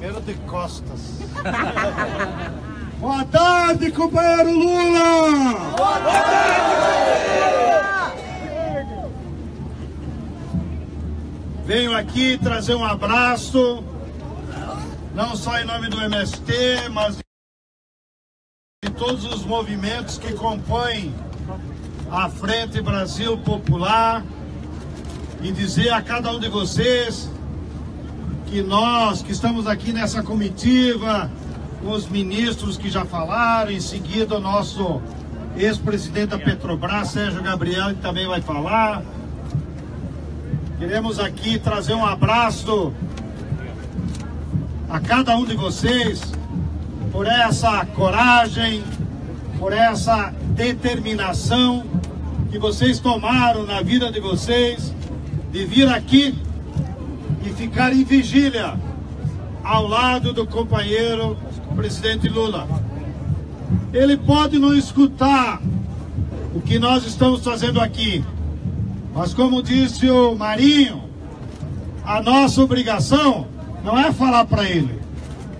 Primeiro de costas. Boa tarde, companheiro Lula! Boa tarde! Venho aqui trazer um abraço, não só em nome do MST, mas de todos os movimentos que compõem a Frente Brasil Popular, e dizer a cada um de vocês que nós que estamos aqui nessa comitiva, os ministros que já falaram, em seguida o nosso ex-presidente da Petrobras, Sérgio Gabriel, que também vai falar. Queremos aqui trazer um abraço a cada um de vocês por essa coragem, por essa determinação que vocês tomaram na vida de vocês, de vir aqui e ficar em vigília ao lado do companheiro presidente Lula. Ele pode não escutar o que nós estamos fazendo aqui, mas como disse o Marinho, a nossa obrigação não é falar para ele,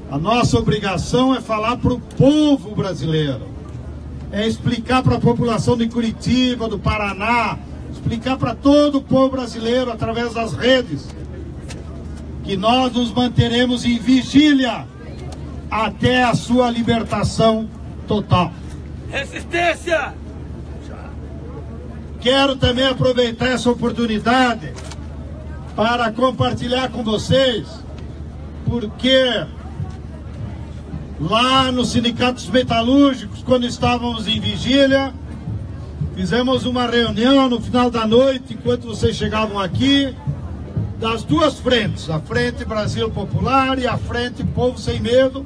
a nossa obrigação é falar para o povo brasileiro, é explicar para a população de Curitiba, do Paraná, explicar para todo o povo brasileiro através das redes que nós nos manteremos em vigília até a sua libertação total. Resistência! Quero também aproveitar essa oportunidade para compartilhar com vocês, porque lá nos sindicatos metalúrgicos, quando estávamos em vigília, fizemos uma reunião no final da noite, enquanto vocês chegavam aqui, das duas frentes, a Frente Brasil Popular e a Frente Povo Sem Medo,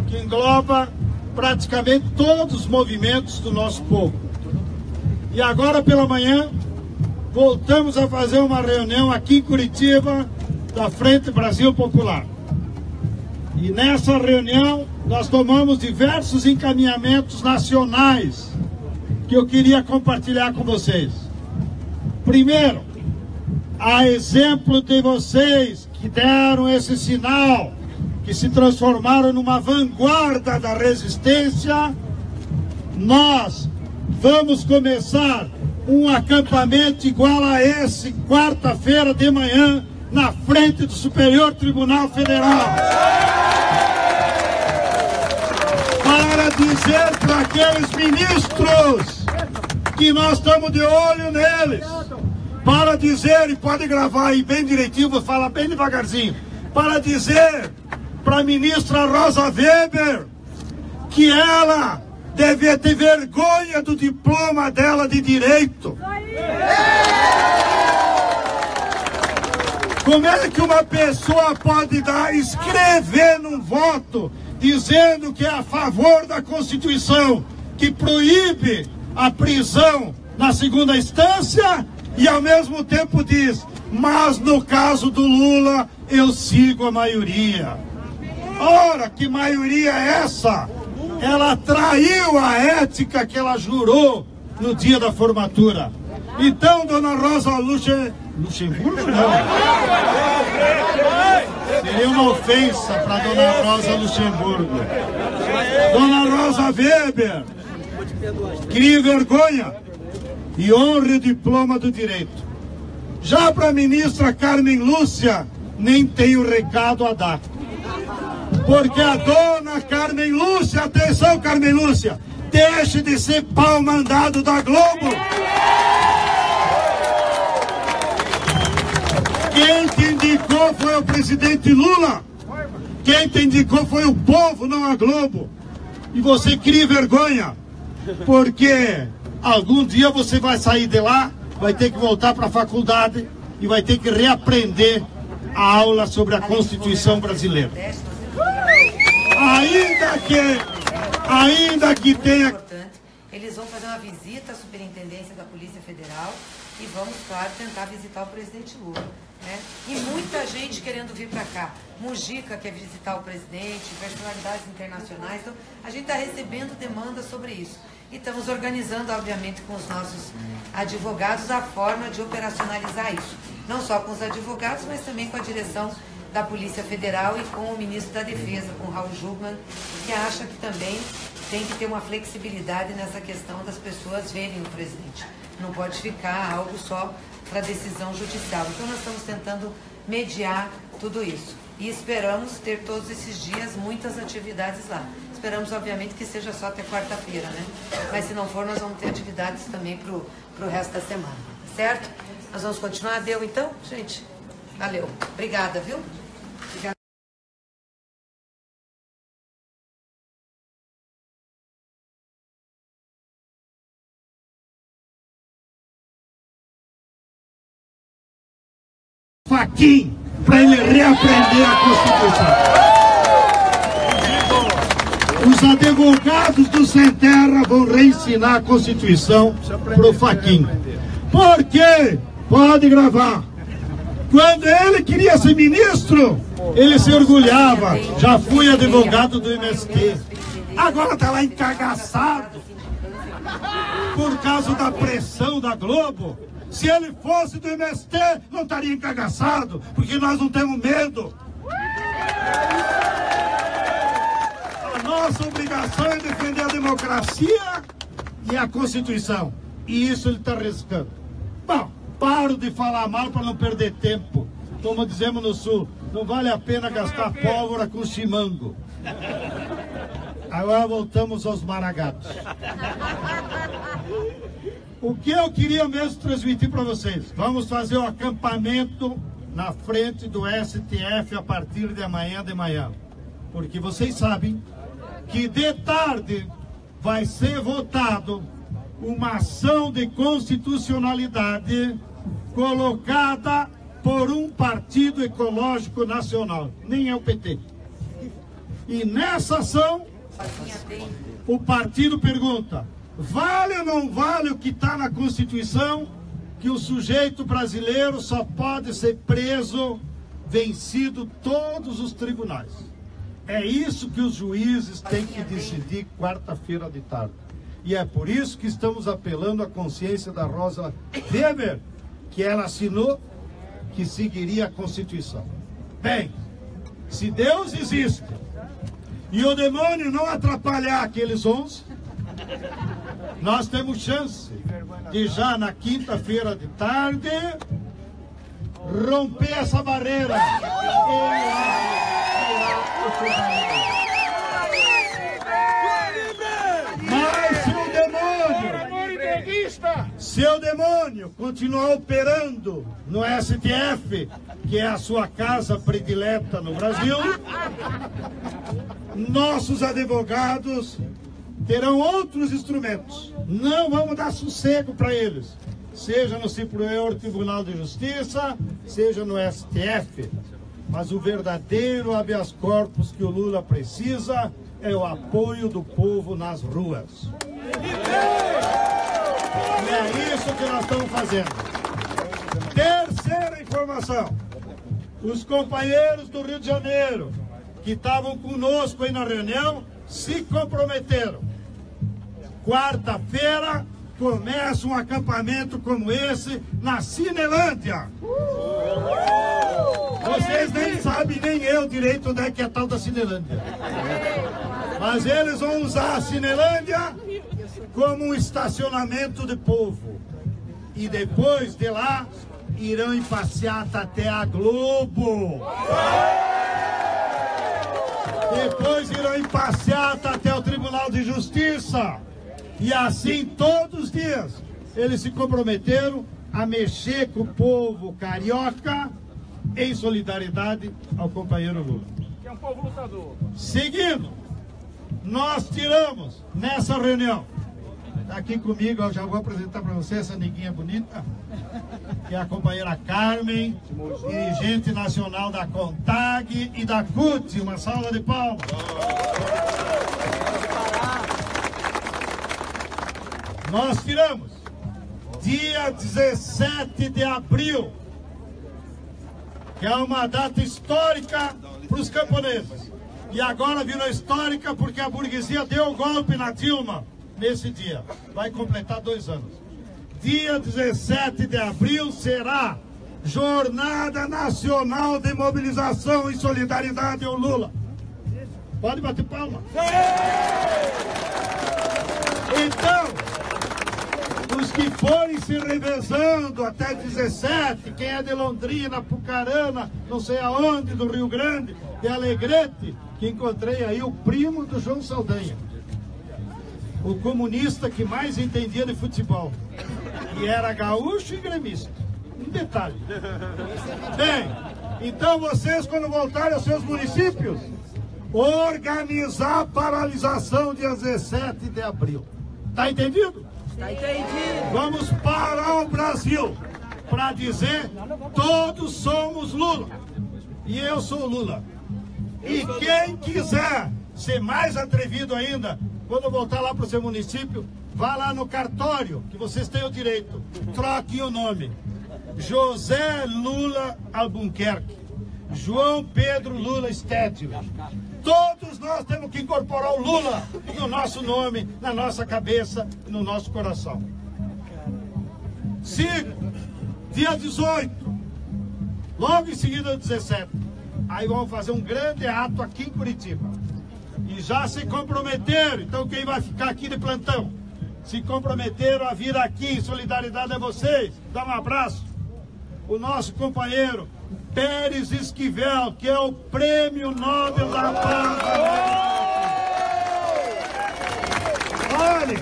que engloba praticamente todos os movimentos do nosso povo. E agora pela manhã, voltamos a fazer uma reunião aqui em Curitiba, da Frente Brasil Popular. E nessa reunião, nós tomamos diversos encaminhamentos nacionais que eu queria compartilhar com vocês. Primeiro, a exemplo de vocês que deram esse sinal, que se transformaram numa vanguarda da resistência, nós vamos começar um acampamento igual a esse, quarta-feira de manhã, na frente do Superior Tribunal Federal. Para dizer para aqueles ministros que nós estamos de olho neles. Para dizer, e pode gravar aí bem direitinho, vou falar bem devagarzinho. Para dizer para a ministra Rosa Weber que ela deve ter vergonha do diploma dela de direito. Como é que uma pessoa pode escrever num voto dizendo que é a favor da Constituição, que proíbe a prisão na segunda instância, e ao mesmo tempo diz, mas no caso do Lula eu sigo a maioria? Ora, que maioria é essa? Ela traiu a ética que ela jurou no dia da formatura. Então, dona Rosa Luxemburgo, não. Seria uma ofensa para dona Rosa Luxemburgo. Dona Rosa Weber, crie vergonha e honre o diploma do direito. Já para a ministra Carmen Lúcia, nem tenho recado a dar. Porque a dona Carmen Lúcia, atenção Carmen Lúcia, deixe de ser pau mandado da Globo. Quem te indicou foi o presidente Lula. Quem te indicou foi o povo, não a Globo. E você cria vergonha, porque algum dia você vai sair de lá, vai ter que voltar para a faculdade e vai ter que reaprender a aula sobre a Constituição brasileira. Ainda que tenha... Eles vão fazer uma visita à Superintendência da Polícia Federal e vamos, claro, tentar visitar o presidente Lula, né? E muita gente querendo vir para cá. Mujica quer visitar o presidente, personalidades internacionais. Então, a gente está recebendo demandas sobre isso. E estamos organizando, obviamente, com os nossos advogados a forma de operacionalizar isso. Não só com os advogados, mas também com a direção da Polícia Federal e com o ministro da Defesa, com Raul Jungmann, que acha que também tem que ter uma flexibilidade nessa questão das pessoas verem o presidente. Não pode ficar algo só para decisão judicial. Então nós estamos tentando mediar tudo isso. E esperamos ter todos esses dias muitas atividades lá. Esperamos, obviamente, que seja só até quarta-feira, né? Mas se não for, nós vamos ter atividades também para o resto da semana, certo? Nós vamos continuar. Deu então, gente? Valeu. Obrigada, viu? Obrigada. Fachin, para ele reaprender a Constituição. Os advogados do Sem Terra vão reensinar a Constituição para o Fachin. Por quê? Pode gravar. Quando ele queria ser ministro, ele se orgulhava. Já fui advogado do MST. Agora está lá encagaçado por causa da pressão da Globo. Se ele fosse do MST, não estaria encagaçado, porque nós não temos medo. A nossa obrigação é defender a democracia e a Constituição. E isso ele está arriscando. Bom, paro de falar mal para não perder tempo. Como dizemos no Sul, não vale a pena gastar pólvora com chimango. Agora voltamos aos maragatos. O que eu queria mesmo transmitir para vocês? Vamos fazer o acampamento na frente do STF a partir de amanhã de manhã. Porque vocês sabem que de tarde vai ser votado uma ação de constitucionalidade colocada por um partido ecológico nacional. Nem é o PT. E nessa ação, o partido pergunta: vale ou não vale o que está na Constituição, que o sujeito brasileiro só pode ser preso vencido todos os tribunais? É isso que os juízes têm que decidir quarta-feira de tarde. E é por isso que estamos apelando à consciência da Rosa Weber, que ela assinou que seguiria a Constituição. Bem, se Deus existe e o demônio não atrapalhar aqueles 11, nós temos chance de já na quinta-feira de tarde romper essa barreira. Mas se o demônio continuar operando no STF, que é a sua casa predileta no Brasil, nossos advogados terão outros instrumentos. Não vamos dar sossego para eles, seja no Superior Tribunal de Justiça, seja no STF. Mas o verdadeiro habeas corpus que o Lula precisa é o apoio do povo nas ruas. E é isso que nós estamos fazendo. Terceira informação: os companheiros do Rio de Janeiro que estavam conosco aí na reunião se comprometeram. Quarta-feira começa um acampamento como esse na Cinelândia. Vocês nem sabem, nem eu direito onde é que é tal da Cinelândia. Mas eles vão usar a Cinelândia como um estacionamento de povo. E depois de lá, irão em passeata até a Globo. Depois irão em passeata até o Tribunal de Justiça. E assim, todos os dias, eles se comprometeram a mexer com o povo carioca em solidariedade ao companheiro Lula. Que é um povo lutador. Seguindo, nós tiramos nessa reunião, tá aqui comigo, eu já vou apresentar para você essa neguinha bonita, que é a companheira Carmen, dirigente nacional da CONTAG e da CUT. Uma salva de palmas. Nós tiramos dia 17 de abril, que é uma data histórica para os camponeses. E agora virou histórica porque a burguesia deu o golpe na Dilma nesse dia. Vai completar 2 anos. Dia 17 de abril será Jornada Nacional de Mobilização e Solidariedade ao Lula. Pode bater palma. Então, os que forem se revezando até 17, quem é de Londrina, Pucarana, não sei aonde, do Rio Grande, de Alegrete, que encontrei aí o primo do João Saldanha, o comunista que mais entendia de futebol, e era gaúcho e gremista. Um detalhe. Bem, então vocês, quando voltarem aos seus municípios, organizar a paralisação dia 17 de abril. Tá entendido? Tá entendido. Vamos parar o Brasil para dizer: todos somos Lula. E eu sou Lula. E quem quiser ser mais atrevido ainda, quando voltar lá para o seu município, vá lá no cartório, que vocês têm o direito. Troquem o nome. José Lula Albuquerque. João Pedro Lula Stedler. Todos nós temos que incorporar o Lula no nosso nome, na nossa cabeça e no nosso coração. Dia 18, logo em seguida, 17, aí vamos fazer um grande ato aqui em Curitiba. E já se comprometeram, então quem vai ficar aqui de plantão? Se comprometeram a vir aqui em solidariedade a vocês, dar um abraço. O nosso companheiro Pérez Esquivel, que é o Prêmio Nobel da Paz. Olha,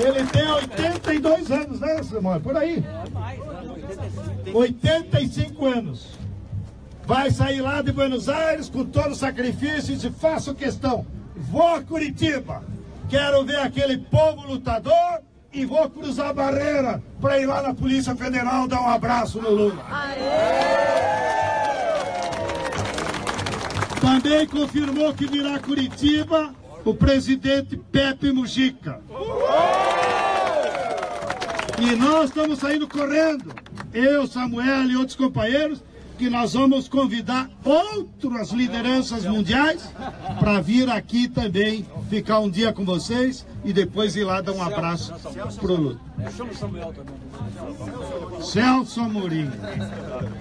ele tem 82 anos, né, Samuel? Por aí. 85 anos. Vai sair lá de Buenos Aires com todo o sacrifício e se faço questão. Vou a Curitiba, quero ver aquele povo lutador e vou cruzar a barreira para ir lá na Polícia Federal dar um abraço no Lula. Também confirmou que virá a Curitiba o presidente Pepe Mujica. E nós estamos saindo correndo, eu, Samuel e outros companheiros, que nós vamos convidar outras lideranças mundiais para vir aqui também, ficar um dia com vocês e depois ir lá dar um abraço pro Lula. Celso Amorim.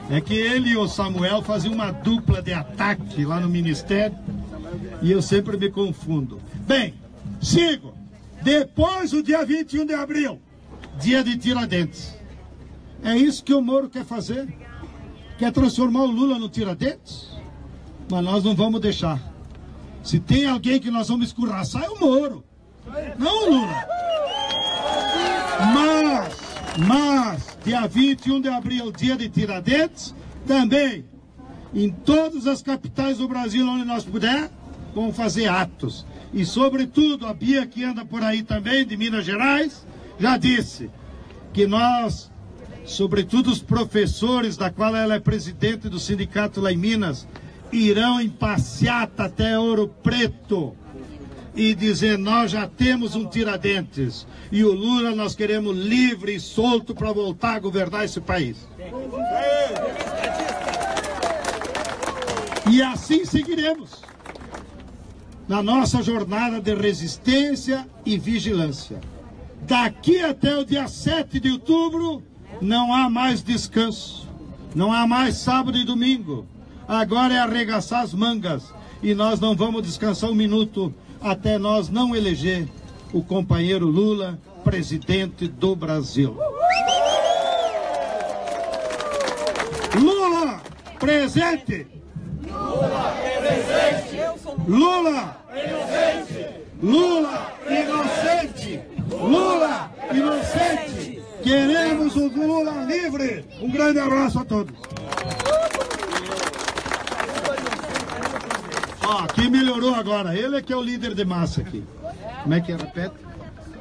É que ele e o Samuel faziam uma dupla de ataque lá no Ministério e eu sempre me confundo. Bem, sigo. Depois o dia 21 de abril, dia de Tiradentes. É isso que o Moro quer fazer? Quer transformar o Lula no Tiradentes? Mas nós não vamos deixar. Se tem alguém que nós vamos escorraçar, é o Moro, não o Lula. Mas dia 21 de abril, dia de Tiradentes, também, em todas as capitais do Brasil, onde nós puder, vamos fazer atos. E sobretudo, a Bia, que anda por aí também, de Minas Gerais, já disse que nós, sobretudo os professores, da qual ela é presidente do sindicato lá em Minas, irão em passeata até Ouro Preto e dizer: nós já temos um Tiradentes e o Lula nós queremos livre e solto para voltar a governar esse país. E assim seguiremos na nossa jornada de resistência e vigilância. Daqui até o dia 7 de outubro não há mais descanso, não há mais sábado e domingo. Agora é arregaçar as mangas e nós não vamos descansar um minuto até nós não eleger o companheiro Lula presidente do Brasil. Lula presente! Lula presente! Lula inocente! Lula inocente! Lula inocente! Queremos o Lula livre! Um grande abraço a todos! Ó, aqui melhorou agora. Ele é que é o líder de massa aqui. Como é que é? Repete.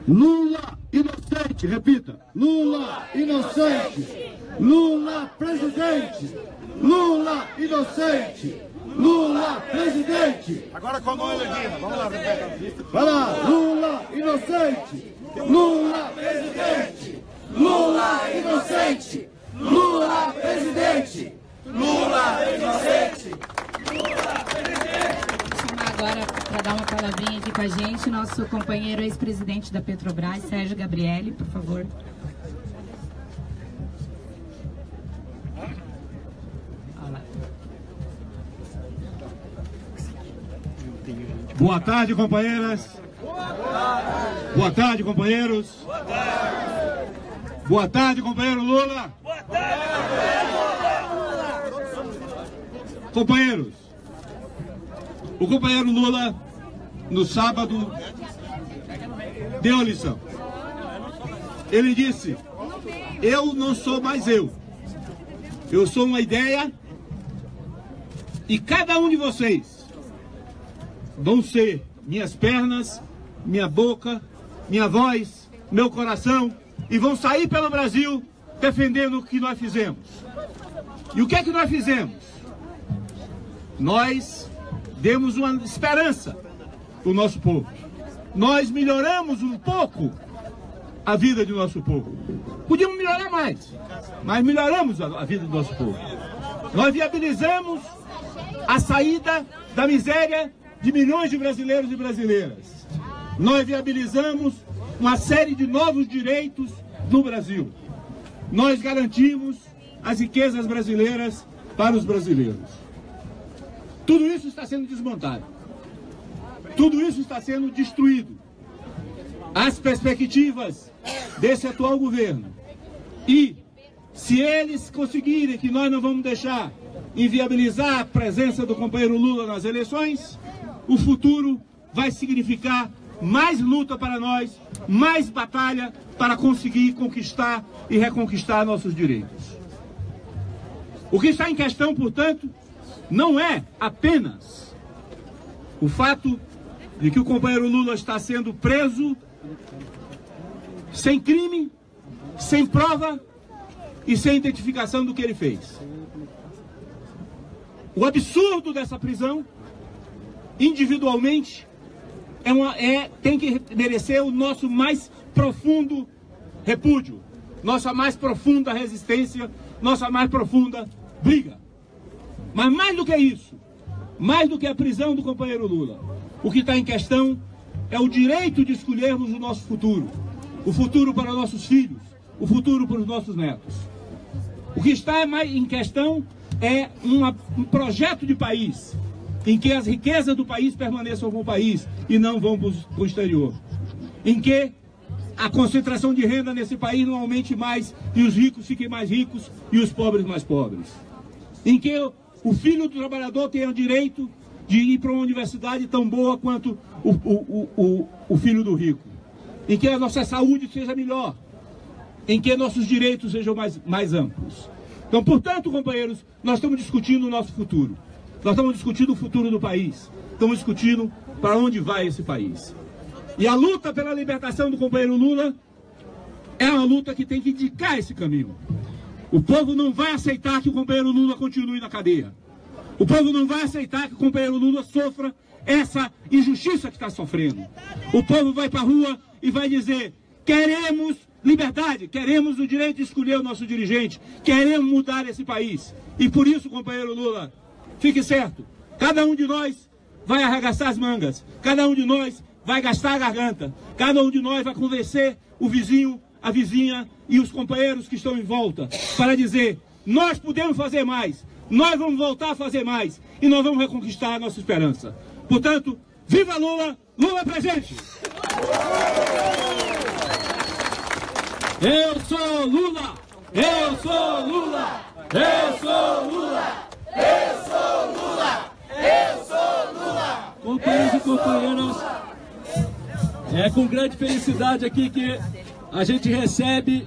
Lula inocente, repita. Lula inocente. Lula presidente. Lula inocente. Lula presidente. Agora com a mão erguida. Vamos lá, repete. Vai lá. Lula inocente. Lula presidente. Lula inocente. Lula presidente. Lula inocente. Lula presidente. Agora, para dar uma palavrinha aqui com a gente, nosso companheiro ex-presidente da Petrobras, Sérgio Gabrielli, por favor. Boa tarde, companheiras. Boa tarde, companheiros. Boa tarde, companheiro Lula. Boa tarde, companheiros. O companheiro Lula, no sábado, deu a lição. Ele disse: eu não sou mais eu. Eu sou uma ideia e cada um de vocês vão ser minhas pernas, minha boca, minha voz, meu coração, e vão sair pelo Brasil defendendo o que nós fizemos. E o que é que nós fizemos? Nós demos uma esperança para o nosso povo. Nós melhoramos um pouco a vida do nosso povo. Podíamos melhorar mais, mas melhoramos a vida do nosso povo. Nós viabilizamos a saída da miséria de milhões de brasileiros e brasileiras. Nós viabilizamos uma série de novos direitos no Brasil. Nós garantimos as riquezas brasileiras para os brasileiros. Tudo isso está sendo desmontado. Tudo isso está sendo destruído. As perspectivas desse atual governo. E se eles conseguirem, que nós não vamos deixar inviabilizar a presença do companheiro Lula nas eleições, o futuro vai significar mais luta para nós, mais batalha para conseguir conquistar e reconquistar nossos direitos. O que está em questão, portanto, não é apenas o fato de que o companheiro Lula está sendo preso sem crime, sem prova e sem identificação do que ele fez. O absurdo dessa prisão, individualmente, tem que merecer o nosso mais profundo repúdio, nossa mais profunda resistência, nossa mais profunda briga. Mas mais do que isso, mais do que a prisão do companheiro Lula, o que está em questão é o direito de escolhermos o nosso futuro. O futuro para nossos filhos, o futuro para os nossos netos. O que está em questão é um projeto de país, em que as riquezas do país permaneçam com o país e não vão para o exterior. Em que a concentração de renda nesse país não aumente mais e os ricos fiquem mais ricos e os pobres mais pobres. Em que o filho do trabalhador tenha o direito de ir para uma universidade tão boa quanto o filho do rico. Em que a nossa saúde seja melhor. Em que nossos direitos sejam mais amplos. Então, portanto, companheiros, nós estamos discutindo o nosso futuro. Nós estamos discutindo o futuro do país. Estamos discutindo para onde vai esse país. E a luta pela libertação do companheiro Lula é uma luta que tem que indicar esse caminho. O povo não vai aceitar que o companheiro Lula continue na cadeia. O povo não vai aceitar que o companheiro Lula sofra essa injustiça que está sofrendo. O povo vai para a rua e vai dizer: queremos liberdade, queremos o direito de escolher o nosso dirigente, queremos mudar esse país. E por isso, companheiro Lula, fique certo, cada um de nós vai arregaçar as mangas, cada um de nós vai gastar a garganta, cada um de nós vai convencer o vizinho, a vizinha e os companheiros que estão em volta para dizer: nós podemos fazer mais, nós vamos voltar a fazer mais e nós vamos reconquistar a nossa esperança. Portanto, viva Lula, Lula presente! Eu sou Lula! Eu sou Lula! Eu sou Lula! Eu sou Lula! Eu sou Lula! Companheiros e companheiras, é com grande felicidade aqui que a gente recebe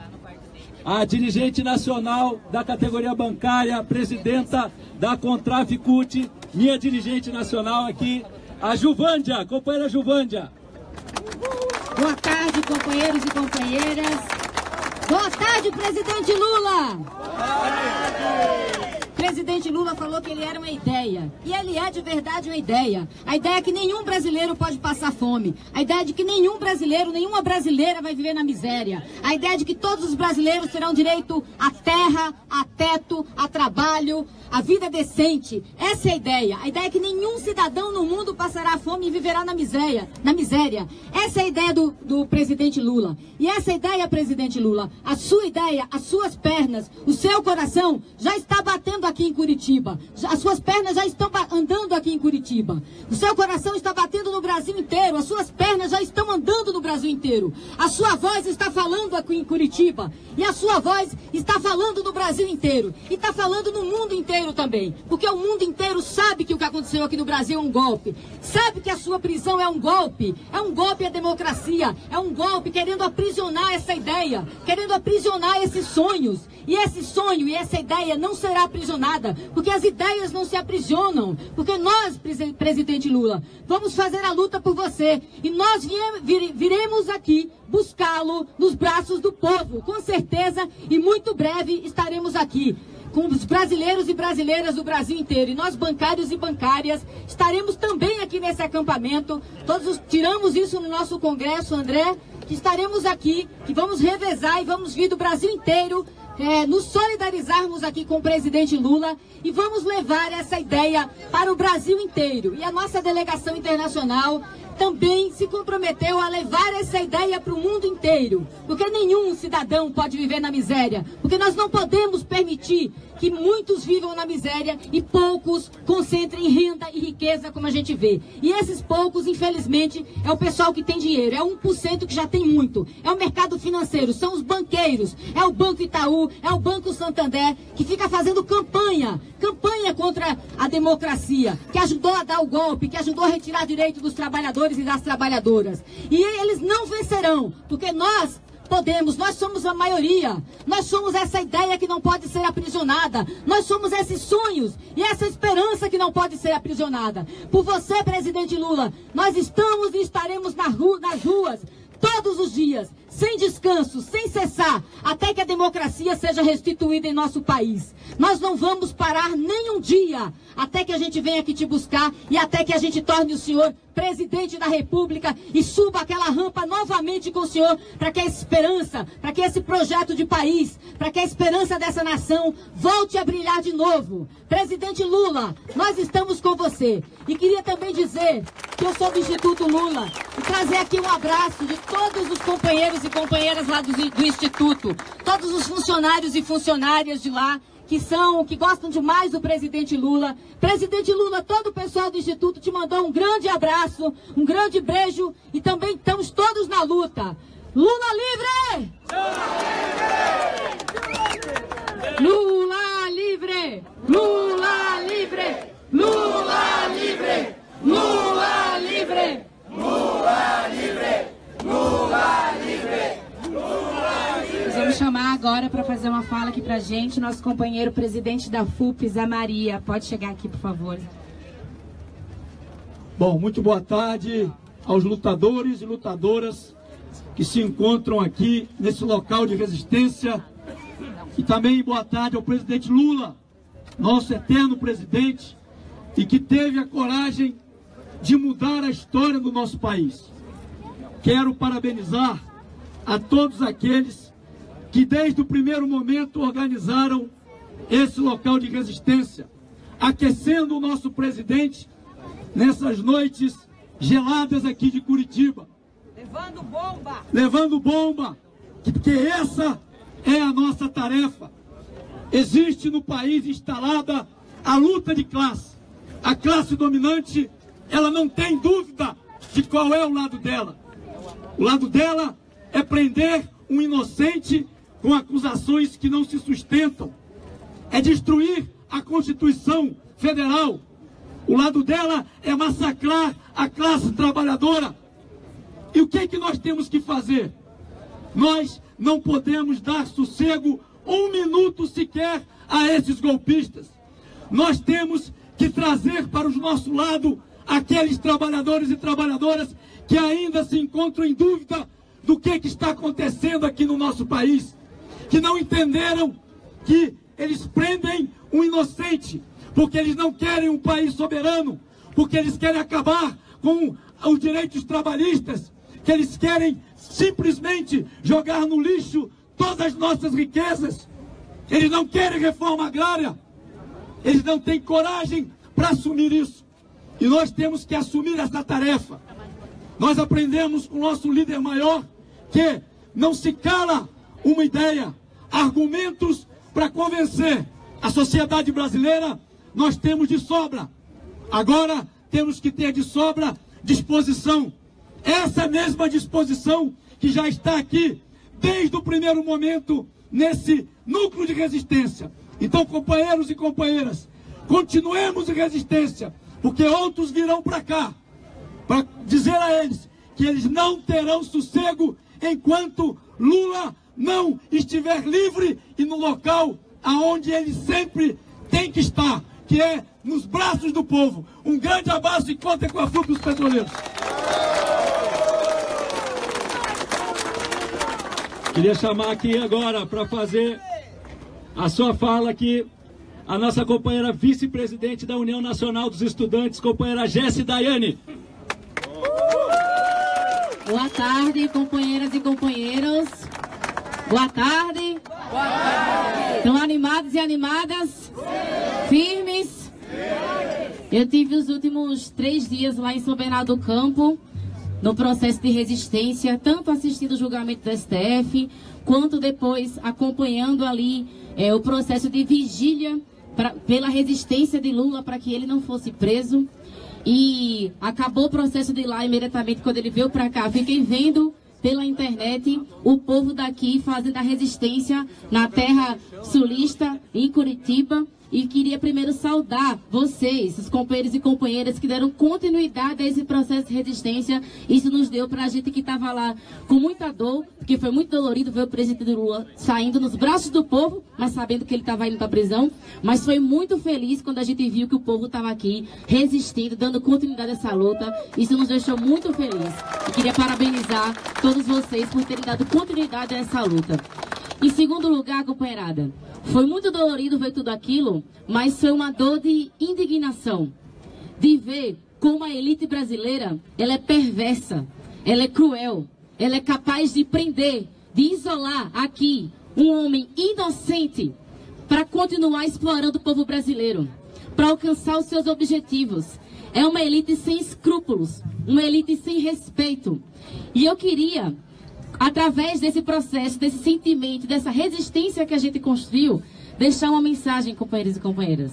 a dirigente nacional da categoria bancária, presidenta da Contraficute, minha dirigente nacional aqui, a Juvândia, companheira Juvândia. Boa tarde, companheiros e companheiras. Boa tarde, presidente Lula. Boa tarde. Presidente Lula falou que ele era uma ideia. E ele é de verdade uma ideia. A ideia é que nenhum brasileiro pode passar fome. A ideia de que nenhum brasileiro, nenhuma brasileira vai viver na miséria. A ideia de que todos os brasileiros terão direito à terra, a teto, a trabalho, a vida decente. Essa é a ideia. A ideia é que nenhum cidadão no mundo passará fome e viverá na miséria. Essa é a ideia do presidente Lula. E essa ideia, presidente Lula, a sua ideia, as suas pernas, o seu coração já está batendo aqui aqui em Curitiba. As suas pernas já estão andando aqui em Curitiba. O seu coração está batendo no Brasil inteiro. As suas pernas já estão andando no Brasil inteiro. A sua voz está falando aqui em Curitiba. E a sua voz está falando no Brasil inteiro. E está falando no mundo inteiro também. Porque o mundo inteiro sabe que o que aconteceu aqui no Brasil é um golpe. Sabe que a sua prisão é um golpe. É um golpe à democracia. É um golpe querendo aprisionar essa ideia. Querendo aprisionar esses sonhos. E esse sonho e essa ideia não será aprisionada, porque as ideias não se aprisionam, porque nós, presidente Lula, vamos fazer a luta por você, e nós viremos aqui buscá-lo nos braços do povo, com certeza, e muito breve estaremos aqui, com os brasileiros e brasileiras do Brasil inteiro, e nós, bancários e bancárias, estaremos também aqui nesse acampamento, tiramos isso no nosso congresso, André, que estaremos aqui, que vamos revezar e vamos vir do Brasil inteiro, nos solidarizarmos aqui com o presidente Lula e vamos levar essa ideia para o Brasil inteiro. E a nossa delegação internacional também se comprometeu a levar essa ideia para o mundo inteiro, porque nenhum cidadão pode viver na miséria, porque nós não podemos permitir que muitos vivam na miséria e poucos concentrem renda e riqueza, como a gente vê. E esses poucos, infelizmente, é o pessoal que tem dinheiro, é 1% que já tem muito, é o mercado financeiro, são os banqueiros, é o Banco Itaú, é o Banco Santander, que fica fazendo campanha contra a democracia, que ajudou a dar o golpe, que ajudou a retirar direito dos trabalhadores e das trabalhadoras. E eles não vencerão, porque nós podemos, nós somos a maioria, nós somos essa ideia que não pode ser aprisionada, nós somos esses sonhos e essa esperança que não pode ser aprisionada. Por você, presidente Lula, nós estamos e estaremos nas ruas todos os dias, sem descanso, sem cessar, até que a democracia seja restituída em nosso país. Nós não vamos parar nem um dia, até que a gente venha aqui te buscar e até que a gente torne o senhor presidente da República e suba aquela rampa novamente com o senhor, para que a esperança, para que esse projeto de país, para que a esperança dessa nação volte a brilhar de novo. Presidente Lula, nós estamos com você. E queria também dizer que eu sou do Instituto Lula e trazer aqui um abraço de todos os companheiros e companheiras lá do Instituto, todos os funcionários e funcionárias de lá, que gostam demais do presidente Lula. Presidente Lula, todo o pessoal do Instituto te mandou um grande abraço, um grande beijo e também estamos todos na luta. Lula livre! Lula livre! Lula livre! Lula livre! Lula livre! Lula livre! Lula livre! Nós vamos chamar agora para fazer uma fala aqui pra gente, nosso companheiro presidente da FUP, Zé Maria. Pode chegar aqui, por favor. Bom, muito boa tarde aos lutadores e lutadoras que se encontram aqui nesse local de resistência. E também boa tarde ao presidente Lula, nosso eterno presidente, e que teve a coragem de mudar a história do nosso país. Quero parabenizar a todos aqueles que desde o primeiro momento organizaram esse local de resistência, aquecendo o nosso presidente nessas noites geladas aqui de Curitiba. Levando bomba! Levando bomba, porque essa é a nossa tarefa. Existe no país instalada a luta de classe. A classe dominante, ela não tem dúvida de qual é o lado dela. O lado dela é prender um inocente com acusações que não se sustentam. É destruir a Constituição Federal. O lado dela é massacrar a classe trabalhadora. E o que é que nós temos que fazer? Nós não podemos dar sossego um minuto sequer a esses golpistas. Nós temos que trazer para o nosso lado aqueles trabalhadores e trabalhadoras que ainda se encontram em dúvida do que está acontecendo aqui no nosso país, que não entenderam que eles prendem um inocente, porque eles não querem um país soberano, porque eles querem acabar com os direitos trabalhistas, que eles querem simplesmente jogar no lixo todas as nossas riquezas. Eles não querem reforma agrária, eles não têm coragem para assumir isso. E nós temos que assumir essa tarefa. Nós aprendemos com o nosso líder maior que não se cala uma ideia, argumentos para convencer, a sociedade brasileira, nós temos de sobra. Agora temos que ter de sobra disposição. Essa mesma disposição que já está aqui desde o primeiro momento nesse núcleo de resistência. Então, companheiros e companheiras, continuemos em resistência, porque outros virão para cá para dizer a eles que eles não terão sossego enquanto Lula não estiver livre e no local aonde ele sempre tem que estar, que é nos braços do povo. Um grande abraço e contem com a FUP dos petroleiros. Queria chamar aqui agora para fazer a sua fala aqui a nossa companheira vice-presidente da União Nacional dos Estudantes, companheira Jessi Daiane. Boa tarde, companheiras e companheiros. Boa tarde. Boa tarde. Estão animados e animadas? Sim. Firmes? Sim. Eu tive os últimos 3 dias lá em São Bernardo do Campo, no processo de resistência, tanto assistindo o julgamento do STF, quanto depois acompanhando ali o processo de vigília pela resistência de Lula para que ele não fosse preso. E acabou o processo de lá imediatamente quando ele veio para cá. Fiquei vendo pela internet o povo daqui fazendo a resistência na terra sulista, em Curitiba. E queria primeiro saudar vocês, os companheiros e companheiras que deram continuidade a esse processo de resistência. Isso nos deu para a gente que estava lá com muita dor, porque foi muito dolorido ver o presidente Lula saindo nos braços do povo, mas sabendo que ele estava indo para a prisão. Mas foi muito feliz quando a gente viu que o povo estava aqui resistindo, dando continuidade a essa luta. Isso nos deixou muito felizes. E queria parabenizar todos vocês por terem dado continuidade a essa luta. Em segundo lugar, companheirada, foi muito dolorido ver tudo aquilo, mas foi uma dor de indignação, de ver como a elite brasileira, ela é perversa, ela é cruel, ela é capaz de prender, de isolar aqui um homem inocente para continuar explorando o povo brasileiro, para alcançar os seus objetivos. É uma elite sem escrúpulos, uma elite sem respeito. E eu queria, através desse processo, desse sentimento, dessa resistência que a gente construiu, deixar uma mensagem, companheiros e companheiras.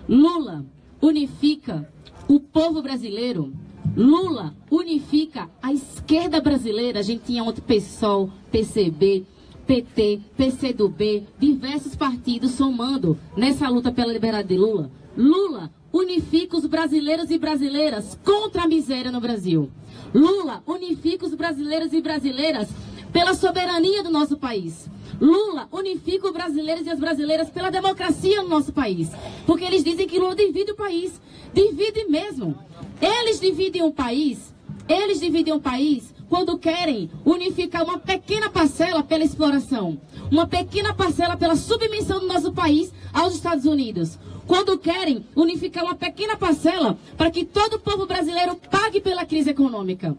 Lula unifica o povo brasileiro. Lula unifica a esquerda brasileira. A gente tinha outro PSOL, PCB, PT, PCdoB, diversos partidos somando nessa luta pela liberdade de Lula. Lula unifica os brasileiros e brasileiras contra a miséria no Brasil. Lula unifica os brasileiros e brasileiras pela soberania do nosso país. Lula unifica os brasileiros e as brasileiras pela democracia no nosso país. Porque eles dizem que Lula divide o país. Divide mesmo. Eles dividem o país quando querem unificar uma pequena parcela pela exploração. Uma pequena parcela pela submissão do nosso país aos Estados Unidos. Quando querem unificar uma pequena parcela para que todo o povo brasileiro pague pela crise econômica.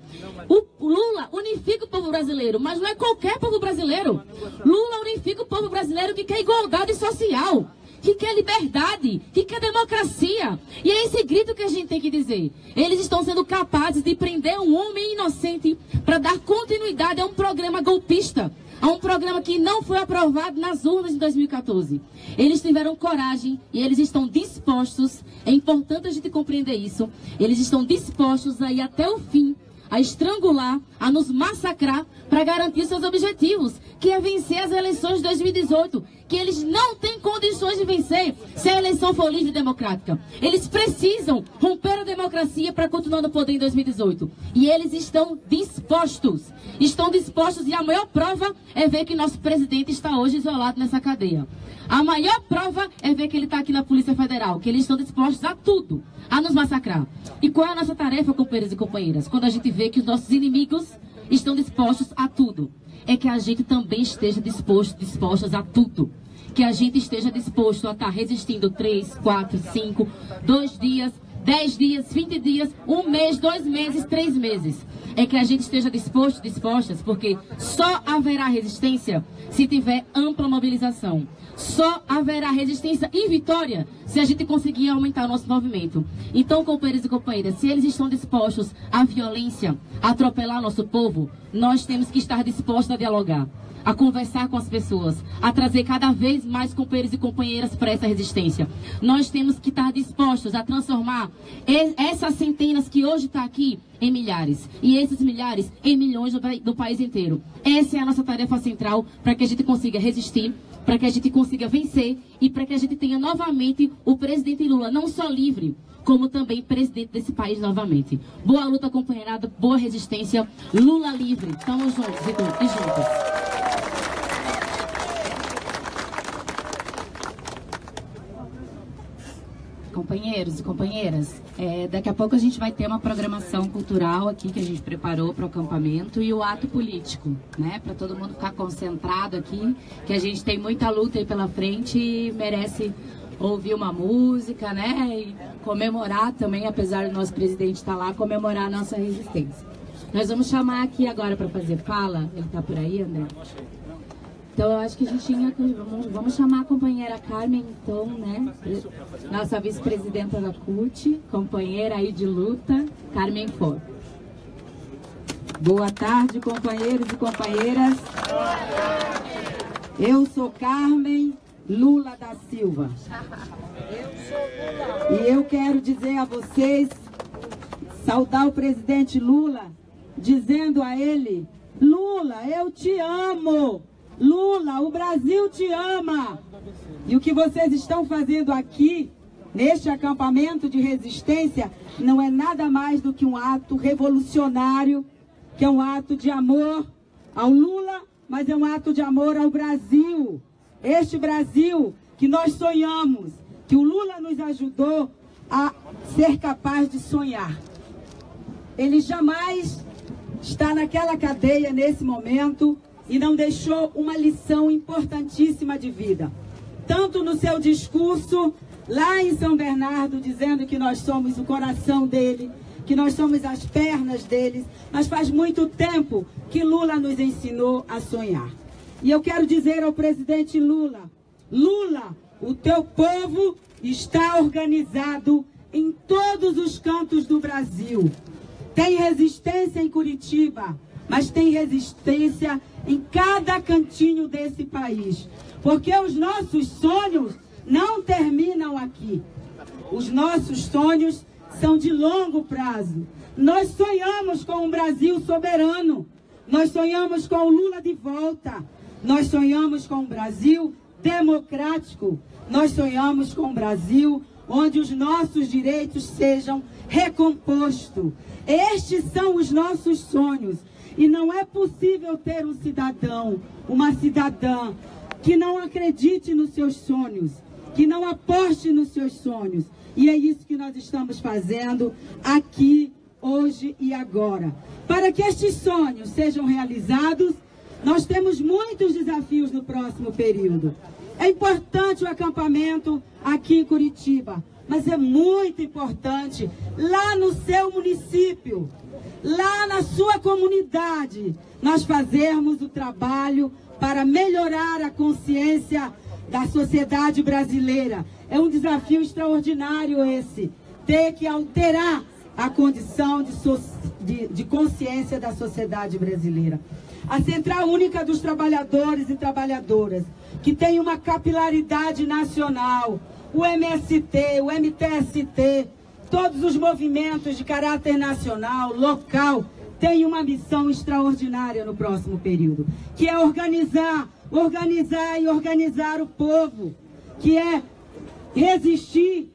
O Lula unifica o povo brasileiro, mas não é qualquer povo brasileiro. Lula unifica o povo brasileiro que quer igualdade social, que quer liberdade, que quer democracia. E é esse grito que a gente tem que dizer. Eles estão sendo capazes de prender um homem inocente para dar continuidade a um programa golpista, a um programa que não foi aprovado nas urnas de 2014. Eles tiveram coragem e eles estão dispostos, é importante a gente compreender isso, eles estão dispostos a ir até o fim, a estrangular, a nos massacrar para garantir seus objetivos, que é vencer as eleições de 2018, que eles não têm condições de vencer se a eleição for livre e democrática. Eles precisam romper a democracia para continuar no poder em 2018. E eles estão dispostos e a maior prova é ver que nosso presidente está hoje isolado nessa cadeia. A maior prova é ver que ele está aqui na Polícia Federal, que eles estão dispostos a tudo, a nos massacrar. E qual é a nossa tarefa, companheiros e companheiras? Quando a gente vê que os nossos inimigos estão dispostos a tudo, é que a gente também esteja dispostos a tudo. Que a gente esteja disposto a estar resistindo 3, 4, 5, 2 dias, 10 dias, 20 dias, 1 mês, 2 meses, 3 meses. É que a gente esteja dispostas, porque só haverá resistência se tiver ampla mobilização. Só haverá resistência e vitória se a gente conseguir aumentar o nosso movimento. Então, companheiros e companheiras, se eles estão dispostos à violência, a atropelar nosso povo, nós temos que estar dispostos a dialogar, a conversar com as pessoas, a trazer cada vez mais companheiros e companheiras para essa resistência. Nós temos que estar dispostos a transformar essas centenas que hoje estão aqui em milhares, e esses milhares em milhões do país inteiro. Essa é a nossa tarefa central para que a gente consiga resistir, para que a gente consiga vencer e para que a gente tenha novamente o presidente Lula, não só livre, como também presidente desse país novamente. Boa luta, companheirada, boa resistência, Lula livre. Estamos juntos e juntos. Companheiros e companheiras, daqui a pouco a gente vai ter uma programação cultural aqui que a gente preparou para o acampamento e o ato político, né? Para todo mundo ficar concentrado aqui, que a gente tem muita luta aí pela frente e merece ouvir uma música, né? E comemorar também, apesar do nosso presidente estar lá, comemorar a nossa resistência. Nós vamos chamar aqui agora para fazer fala, ele está por aí, André? Então, eu acho que a gente tinha que... Vamos chamar a companheira Carmen, então, né? Nossa vice-presidenta da CUT, companheira aí de luta, Carmen For. Boa tarde, companheiros e companheiras. Eu sou Carmen Lula da Silva. E eu quero dizer a vocês, saudar o presidente Lula, dizendo a ele: Lula, eu te amo! Lula, o Brasil te ama! E o que vocês estão fazendo aqui, neste acampamento de resistência, não é nada mais do que um ato revolucionário, que é um ato de amor ao Lula, mas é um ato de amor ao Brasil. Este Brasil que nós sonhamos, que o Lula nos ajudou a ser capaz de sonhar. Ele jamais está naquela cadeia nesse momento e não deixou uma lição importantíssima de vida. Tanto no seu discurso lá em São Bernardo, dizendo que nós somos o coração dele, que nós somos as pernas deles, mas faz muito tempo que Lula nos ensinou a sonhar. E eu quero dizer ao presidente Lula: Lula, o teu povo está organizado em todos os cantos do Brasil. Tem resistência em Curitiba, mas tem resistência em cada cantinho desse país. Porque os nossos sonhos não terminam aqui. Os nossos sonhos são de longo prazo. Nós sonhamos com um Brasil soberano. Nós sonhamos com o Lula de volta. Nós sonhamos com um Brasil democrático. Nós sonhamos com um Brasil onde os nossos direitos sejam recompostos. Estes são os nossos sonhos. E não é possível ter um cidadão, uma cidadã, que não acredite nos seus sonhos, que não aposte nos seus sonhos. E é isso que nós estamos fazendo aqui, hoje e agora. Para que estes sonhos sejam realizados, nós temos muitos desafios no próximo período. É importante o acampamento aqui em Curitiba, mas é muito importante lá no seu município, lá na sua comunidade, nós fazermos o trabalho para melhorar a consciência da sociedade brasileira. É um desafio extraordinário esse, ter que alterar a condição de consciência da sociedade brasileira. A Central Única dos Trabalhadores e Trabalhadoras, que tem uma capilaridade nacional, o MST, o MTST, todos os movimentos de caráter nacional, local, têm uma missão extraordinária no próximo período, que é organizar e organizar o povo, que é resistir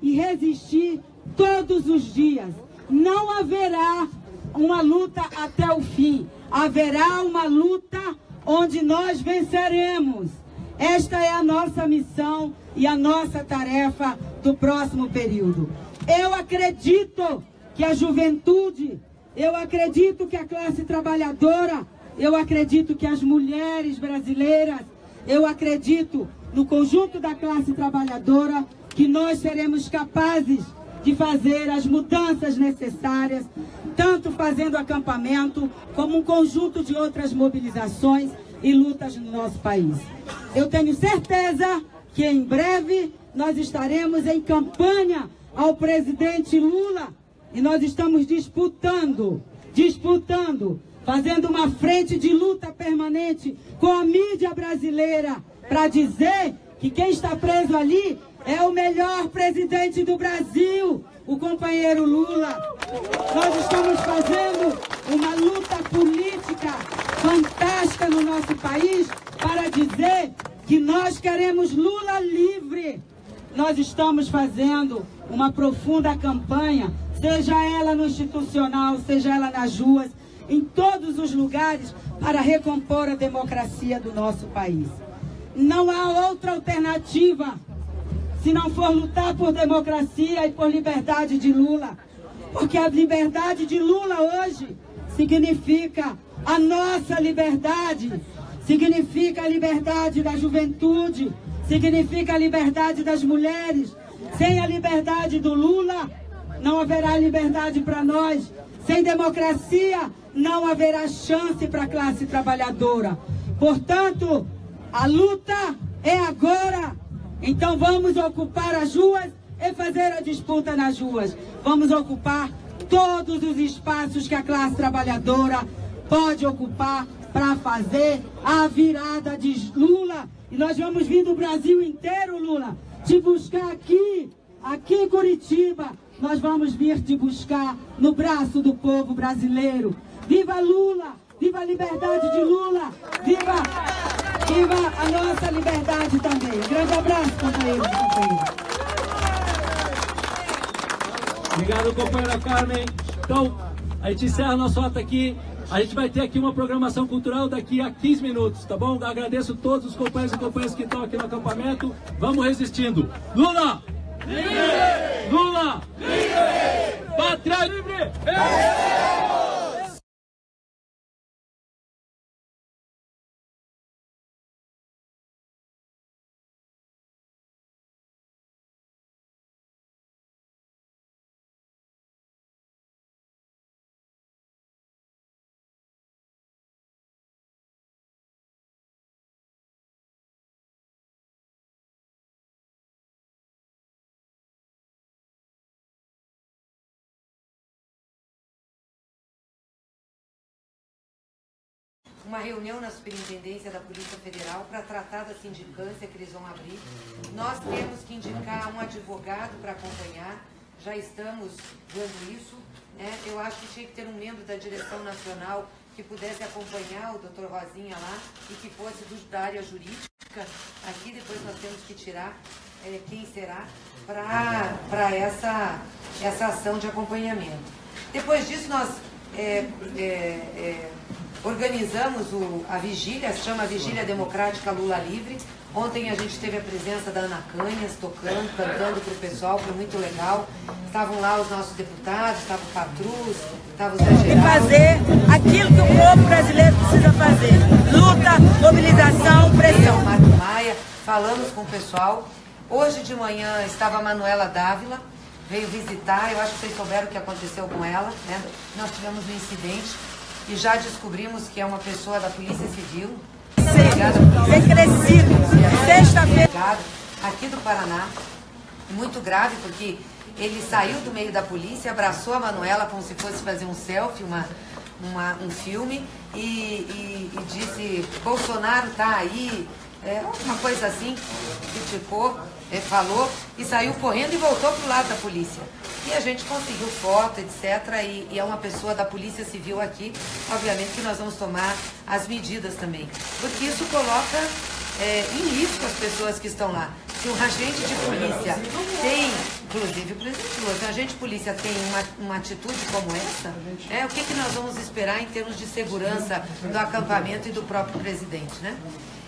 e resistir todos os dias. Não haverá uma luta até o fim, haverá uma luta onde nós venceremos. Esta é a nossa missão e a nossa tarefa do próximo período. Eu acredito que a juventude, eu acredito que a classe trabalhadora, eu acredito que as mulheres brasileiras, eu acredito no conjunto da classe trabalhadora, que nós seremos capazes de fazer as mudanças necessárias, tanto fazendo acampamento, como um conjunto de outras mobilizações e lutas no nosso país. Eu tenho certeza que em breve nós estaremos em campanha ao presidente Lula e nós estamos disputando, fazendo uma frente de luta permanente com a mídia brasileira para dizer que quem está preso ali é o melhor presidente do Brasil, o companheiro Lula. Nós estamos fazendo uma luta política fantástica no nosso país para dizer que nós queremos Lula livre. Nós estamos fazendo uma profunda campanha, seja ela no institucional, seja ela nas ruas, em todos os lugares, para recompor a democracia do nosso país. Não há outra alternativa se não for lutar por democracia e por liberdade de Lula. Porque a liberdade de Lula hoje significa a nossa liberdade, significa a liberdade da juventude, significa a liberdade das mulheres. Sem a liberdade do Lula, não haverá liberdade para nós. Sem democracia, não haverá chance para a classe trabalhadora. Portanto, a luta é agora. Então vamos ocupar as ruas e fazer a disputa nas ruas. Vamos ocupar todos os espaços que a classe trabalhadora pode ocupar para fazer a virada de Lula. E nós vamos vir do Brasil inteiro, Lula, te buscar aqui em Curitiba. Nós vamos vir te buscar no braço do povo brasileiro. Viva Lula! Viva a liberdade de Lula! Viva a nossa liberdade também. Um grande abraço, companheiros e companheiras. Obrigado, companheira Carmen. Então, a gente encerra nosso ato aqui. A gente vai ter aqui uma programação cultural daqui a 15 minutos, tá bom? Agradeço a todos os companheiros e companheiras que estão aqui no acampamento. Vamos resistindo. Lula! Livre! Lula! Livre! Pátria livre! Uma reunião na Superintendência da Polícia Federal para tratar da sindicância que eles vão abrir. Nós temos que indicar um advogado para acompanhar, já estamos vendo isso, né? Eu acho que tinha que ter um membro da direção nacional que pudesse acompanhar o doutor Rosinha lá e que fosse da área jurídica. Aqui depois nós temos que tirar quem será para essa ação de acompanhamento. Depois disso nós organizamos a vigília, se chama Vigília Democrática Lula Livre. Ontem a gente teve a presença da Ana Canhas tocando, cantando para o pessoal, foi muito legal. Estavam lá os nossos deputados, estava o Patrus, estava o Zé Geraldo. E fazer aquilo que o povo brasileiro precisa fazer. Luta, mobilização, pressão. Marco Maia, falamos com o pessoal. Hoje de manhã estava a Manuela Dávila, veio visitar, eu acho que vocês souberam o que aconteceu com ela, né? Nós tivemos um incidente e já descobrimos que é uma pessoa da Polícia Civil. Tem crescido. Sexta-feira. Aqui do Paraná, muito grave, porque ele saiu do meio da polícia, abraçou a Manuela como se fosse fazer um selfie, um filme, e disse, Bolsonaro tá aí, uma coisa assim, criticou, falou, e saiu correndo e voltou pro lado da polícia. E a gente conseguiu foto, etc. E é uma pessoa da Polícia Civil aqui. Obviamente que nós vamos tomar as medidas também. Porque isso coloca em risco as pessoas que estão lá. Se um agente de polícia tem, inclusive o presidente Lula, se um agente de polícia tem uma atitude como essa, o que nós vamos esperar em termos de segurança do acampamento e do próprio presidente, né?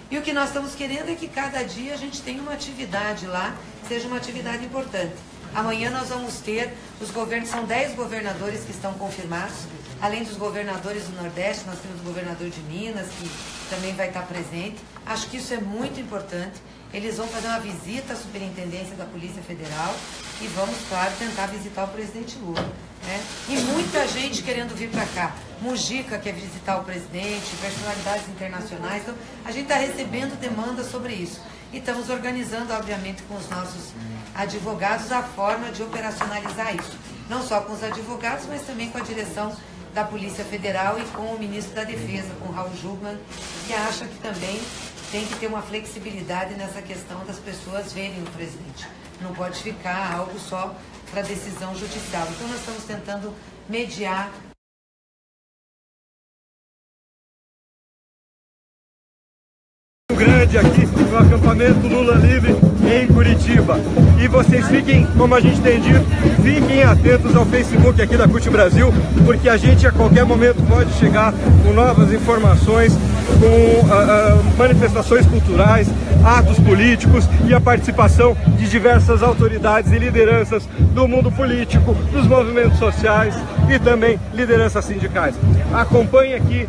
E o que nós estamos querendo é que cada dia a gente tenha uma atividade lá, seja uma atividade importante. Amanhã nós vamos ter os governos, são 10 governadores que estão confirmados, além dos governadores do Nordeste, nós temos o governador de Minas, que também vai estar presente. Acho que isso é muito importante. eles vão fazer uma visita à Superintendência da Polícia Federal e vamos, claro, tentar visitar o presidente Lula, né? E muita gente querendo vir para cá. Mujica quer visitar o presidente, personalidades internacionais. Então, a gente está recebendo demandas sobre isso. E estamos organizando, obviamente, com os nossos advogados a forma de operacionalizar isso. Não só com os advogados, mas também com a direção da Polícia Federal e com o ministro da Defesa, com Raul Jungmann, que acha que também tem que ter uma flexibilidade nessa questão das pessoas verem o presidente. Não pode ficar algo só para decisão judicial. Então nós estamos tentando mediar. Grande aqui no acampamento Lula Livre em Curitiba. E vocês fiquem, como a gente tem dito, fiquem atentos ao Facebook aqui da CUT Brasil, porque a gente a qualquer momento pode chegar com novas informações, com manifestações culturais, atos políticos e a participação de diversas autoridades e lideranças do mundo político, dos movimentos sociais e também lideranças sindicais. Acompanhe aqui